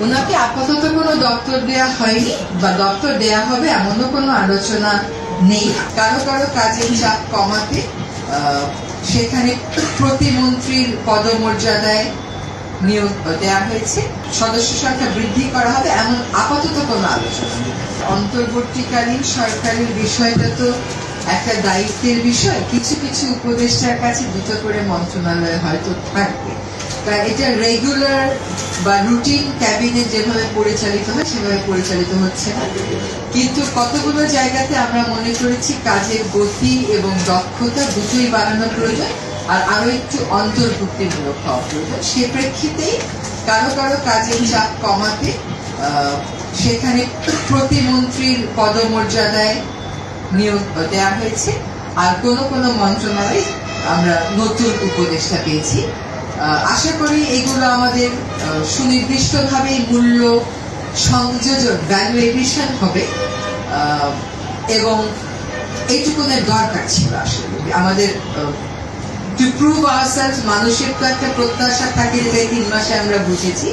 ওনাকে আপাতত কোনো দপ্তর দেয়া হয়নি বা দপ্তর দেয়া হবে এমনও কোনো আলোচনা নেই। কারো কারো কাজের চাপ কমাতে সেখানে প্রতিমন্ত্রীর পদমর্যাদায় নিয়োগ দেওয়া হয়েছে, সদস্য সংখ্যা বৃদ্ধি করা হবে এমন আপাতত কোনো আলোচনা নেই। অন্তর্বর্তীকালীন সরকারের বিষয়টা তো একটা দায়িত্বের বিষয়, কিছু কিছু উপদেষ্টার কাছে দুটো করে মন্ত্রণালয় হয়তো থাকবে, তা এটা রেগুলার বা রুটিন ক্যাবিনেট যেভাবে পরিচালিত হয় সেভাবে পরিচালিত হচ্ছে না। কিন্তু কতগুলো জায়গাতে আমরা মনে করেছি কাজের গতি এবং দক্ষতা দুটোই বাড়ানো প্রয়োজন, আর আরো একটু অন্তর্ভুক্তিমূলক হওয়া প্রয়োজন। সে প্রেক্ষিতেই কারো কারো কাজের চাপ কমাতে সেখানে প্রতিমন্ত্রীর পদমর্যাদায় নিয়োগ দেওয়া হয়েছে, আর কোনো কোনো মন্ত্রণালয়ে আমরা নতুন উপদেষ্টা পেয়েছি। আশা করি এগুলো আমাদের সুনির্দিষ্টভাবে মূল্য সংযোজন ভ্যালু এডিশন হবে, এবং এইটুকুনের দরকার ছিল আসলে আমাদের টু প্রুভ আওয়ারসেলফ। মানুষের তো একটা প্রত্যাশা থাকে যে 3 মাসে আমরা বুঝেছি,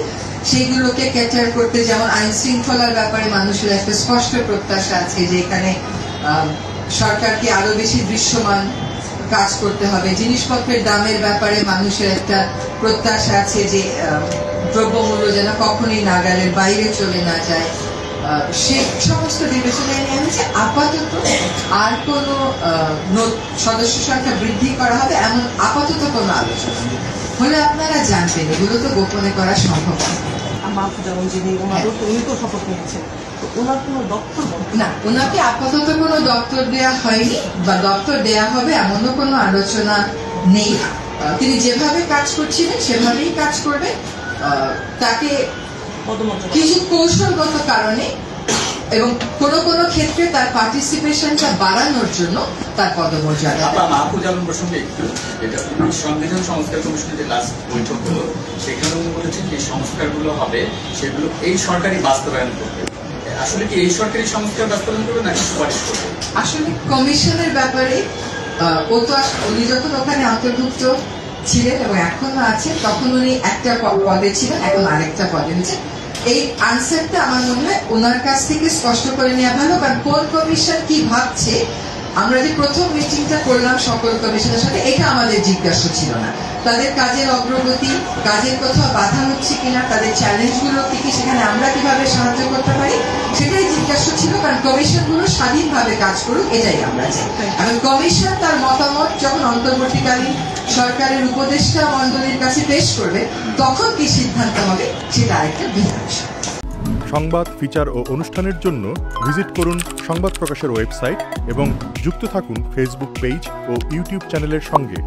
সেইগুলোকে ক্যাটার করতে যেমন আইন শৃঙ্খলার ব্যাপারে মানুষের একটা স্পষ্ট প্রত্যাশা আছে যে এখানে সরকারকে আরো বেশি দৃশ্যমান কাজ করতে হবে। জিনিসপত্রের দামের ব্যাপারে মানুষের একটা প্রত্যাশা আছে যে দ্রব্যমূল্য যেন কখনোই নাগালের বাইরে চলে না যায়। সে সমস্ত বিবেচনায় নিয়ে হচ্ছে আপাতত আর কোনো সদস্য সংখ্যা বৃদ্ধি করা হবে এমন আপাতত কোনো আলোচনা হলে আপনারা জানবেন, এগুলো তো গোপনে করা সম্ভব না। ওনাকে আপাতত কোনো দপ্তর দেয়া হয়নি বা দপ্তর দেয়া হবে এমনও কোনো আলোচনা নেই। তিনি যেভাবে কাজ করছিলেন সেভাবেই কাজ করবেন। তাকে কিছু কৌশলগত কারণে এবং কোন কোন ক্ষেত্রে তার পার্টিসিপেশনটা বাড়ানোর জন্য তার পদমর্যাদা। মাহফুজ আলম প্রসঙ্গে একটু, এটা সংবিধান সংস্কার কমিশনের যে লাস্ট বৈঠক হলো সেখানে উনি বলেছেন যে সংস্কারগুলো হবে সেগুলো এই সরকারই বাস্তবায়ন করবে। আসলে কি এই সরকারি সংস্কার বাস্তবায়ন করবে নাকি সুপারিশ করবে? আসলে কমিশনের ব্যাপারে উনি যখন ওখানে অন্তর্ভুক্ত ছিলেন এবং এখনো আছেন, তখন উনি একটা পদে ছিলেন, এখন আরেকটা পদে হয়েছেন। এই আনসারটা আমার মনে হয় ওনার কাছ থেকে স্পষ্ট করে নেওয়া ভালো, কারণ কোন কমিশন কি ভাবছে আমরা যে প্রথম মিটিংটা করলাম সকল কমিশনের সাথে, এটা আমাদের জিজ্ঞাসা ছিল না। তাদের কাজের অগ্রগতি, কাজের কোথাও বাধা হচ্ছে কিনা, তাদের চ্যালেঞ্জগুলো কি কি, সেখানে আমরা কিভাবে সাহায্য করতে পারি সেটাই জিজ্ঞাসা ছিল। কারণ কমিশনগুলো স্বাধীনভাবে কাজ করুক এটাই আমরা চাই। এবং কমিশন তার মতামত যখন অন্তর্বর্তীকালীন সরকারের উপদেষ্টা মণ্ডলীর কাছে পেশ করবে তখন কি সিদ্ধান্ত হবে সেটা আরেকটা ভিন্ন বিষয়। সংবাদ, ফিচার ও অনুষ্ঠানের জন্য ভিজিট করুন সংবাদ প্রকাশের ওয়েবসাইট এবং যুক্ত থাকুন ফেসবুক পেজ ও ইউটিউব চ্যানেলের সঙ্গে।